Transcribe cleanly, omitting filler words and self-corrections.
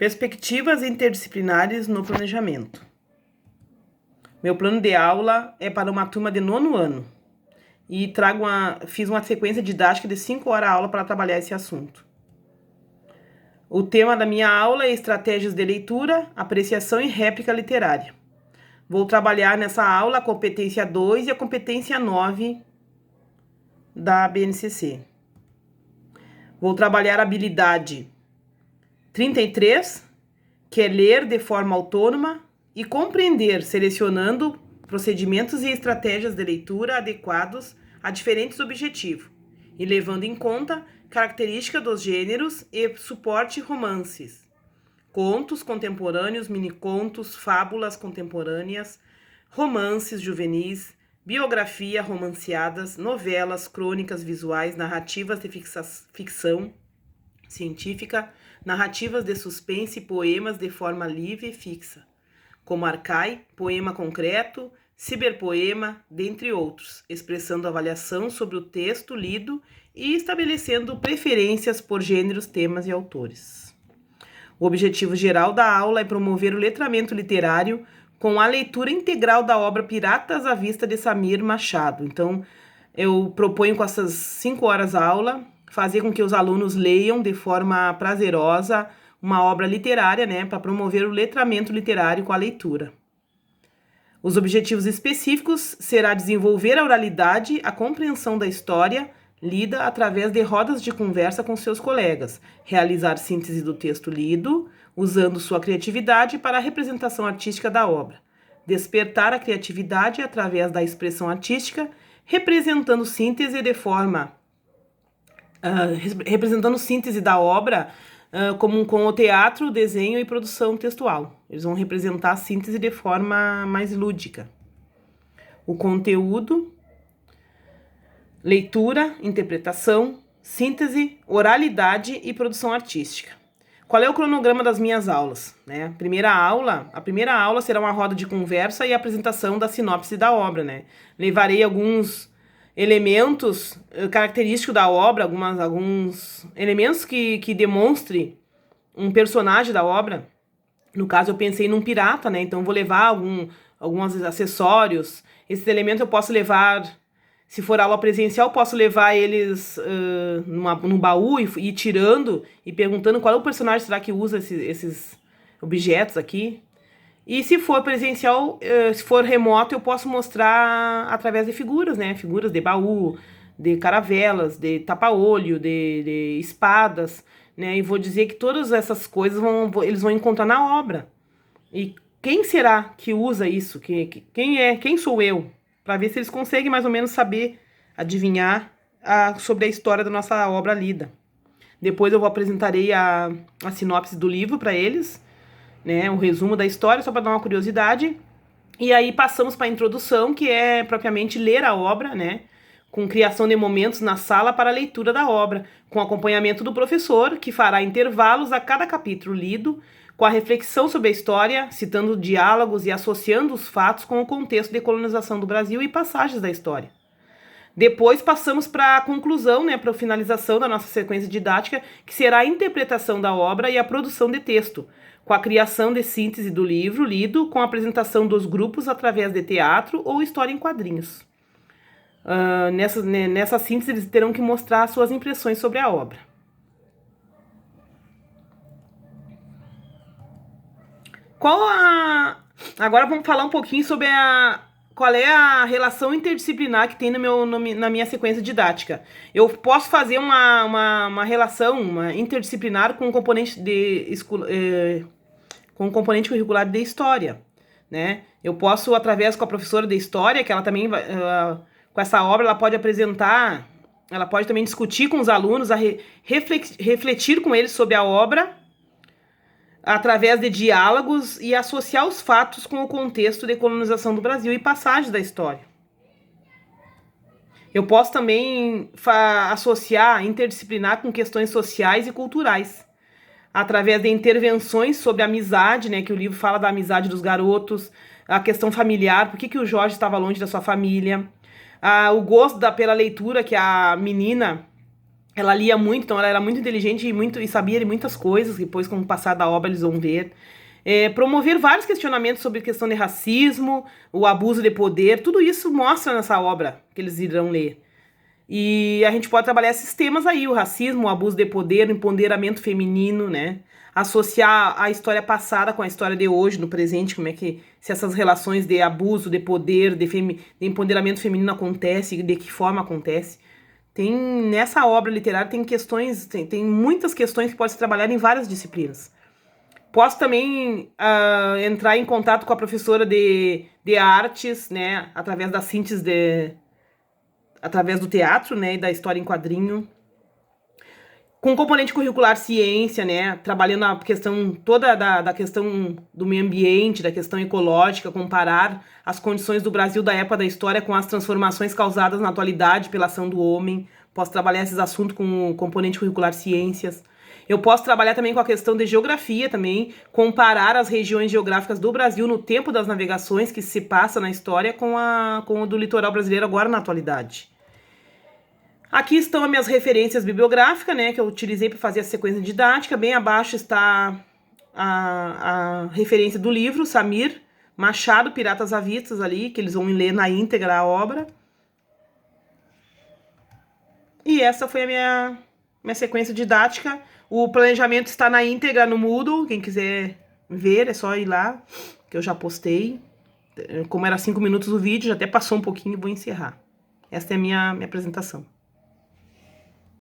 Perspectivas interdisciplinares no planejamento. Meu plano de aula é para uma turma de 9º ano e fiz uma sequência didática de 5 horas a aula para trabalhar esse assunto. O tema da minha aula é estratégias de leitura, apreciação e réplica literária. Vou trabalhar nessa aula a competência 2 e a competência 9 da BNCC. Vou trabalhar a habilidade 33, que é ler de forma autônoma e compreender, selecionando procedimentos e estratégias de leitura adequados a diferentes objetivos e levando em conta características dos gêneros e suporte romances, contos contemporâneos, minicontos, fábulas contemporâneas, romances juvenis, biografia romanceadas, novelas, crônicas visuais, narrativas de ficção científica, narrativas de suspense e poemas de forma livre e fixa, como arcai, poema concreto, ciberpoema, dentre outros, expressando avaliação sobre o texto lido e estabelecendo preferências por gêneros, temas e autores. O objetivo geral da aula é promover o letramento literário com a leitura integral da obra Piratas à Vista de Samir Machado. Então, eu proponho com essas 5 horas a aula fazer com que os alunos leiam de forma prazerosa uma obra literária, né, para promover o letramento literário com a leitura. Os objetivos específicos será desenvolver a oralidade, a compreensão da história lida através de rodas de conversa com seus colegas, realizar síntese do texto lido, usando sua criatividade para a representação artística da obra, despertar a criatividade através da expressão artística, representando síntese da obra como com o teatro, desenho e produção textual. Eles vão representar a síntese de forma mais lúdica. O conteúdo, leitura, interpretação, síntese, oralidade e produção artística. Qual é o cronograma das minhas aulas? A primeira aula será uma roda de conversa e apresentação da sinopse da obra. Levarei alguns elementos característicos da obra, alguns elementos que demonstrem um personagem da obra. No caso, eu pensei num pirata, então vou levar alguns acessórios. Esses elementos eu posso levar, se for aula presencial, posso levar eles num baú e ir tirando e perguntando qual é o personagem será que usa esses objetos aqui. E se for presencial, se for remoto, eu posso mostrar através de figuras, Figuras de baú, de caravelas, de tapa-olho, de espadas, E vou dizer que todas essas coisas eles vão encontrar na obra. E quem será que usa isso? Quem sou eu? Para ver se eles conseguem mais ou menos saber, adivinhar sobre a história da nossa obra lida. Depois eu apresentarei a sinopse do livro para eles, um resumo da história, só para dar uma curiosidade. E aí passamos para a introdução, que é propriamente ler a obra, com criação de momentos na sala para a leitura da obra, com acompanhamento do professor, que fará intervalos a cada capítulo lido, com a reflexão sobre a história, citando diálogos e associando os fatos com o contexto de colonização do Brasil e passagens da história. Depois passamos para a conclusão, para a finalização da nossa sequência didática, que será a interpretação da obra e a produção de texto, com a criação de síntese do livro lido, com a apresentação dos grupos através de teatro ou história em quadrinhos. Nessa síntese, eles terão que mostrar suas impressões sobre a obra. Agora vamos falar um pouquinho sobre qual é a relação interdisciplinar que tem na minha sequência didática. Eu posso fazer uma relação interdisciplinar com um componente curricular de história, Eu posso, através com a professora de história, que ela também vai, com essa obra, ela pode apresentar, ela pode também discutir com os alunos, refletir com eles sobre a obra, através de diálogos e associar os fatos com o contexto de colonização do Brasil e passagens da história. Eu posso também associar interdisciplinar com questões sociais e culturais, através de intervenções sobre a amizade, que o livro fala da amizade dos garotos, a questão familiar, por que o Jorge estava longe da sua família, o gosto pela leitura que a menina Ela lia muito, então ela era muito inteligente e sabia de muitas coisas, depois com o passar da obra eles vão ver. Promover vários questionamentos sobre a questão de racismo, o abuso de poder, tudo isso mostra nessa obra que eles irão ler. E a gente pode trabalhar esses temas aí, o racismo, o abuso de poder, o empoderamento feminino, né? Associar a história passada com a história de hoje, no presente, como é que, se essas relações de abuso, de poder, de empoderamento feminino acontecem, de que forma acontece. Nessa obra literária tem questões, tem muitas questões que podem ser trabalhadas em várias disciplinas. Posso também entrar em contato com a professora de artes, né, através da síntese através do teatro, né, e da história em quadrinho, com componente curricular ciência, né, trabalhando a questão toda da questão do meio ambiente, da questão ecológica, comparar as condições do Brasil da época da história com as transformações causadas na atualidade pela ação do homem. Posso trabalhar esses assuntos com o componente curricular ciências. Eu posso trabalhar também com a questão de geografia também, comparar as regiões geográficas do Brasil no tempo das navegações que se passa na história com o do litoral brasileiro agora na atualidade. Aqui estão as minhas referências bibliográficas, né, que eu utilizei para fazer a sequência didática. Bem abaixo está a referência do livro, Samir Machado, Piratas à Vista, ali, que eles vão ler na íntegra a obra. E essa foi a minha sequência didática. O planejamento está na íntegra no Moodle, quem quiser ver é só ir lá, que eu já postei. Como era 5 minutos o vídeo, já até passou um pouquinho, vou encerrar. Essa é a minha apresentação.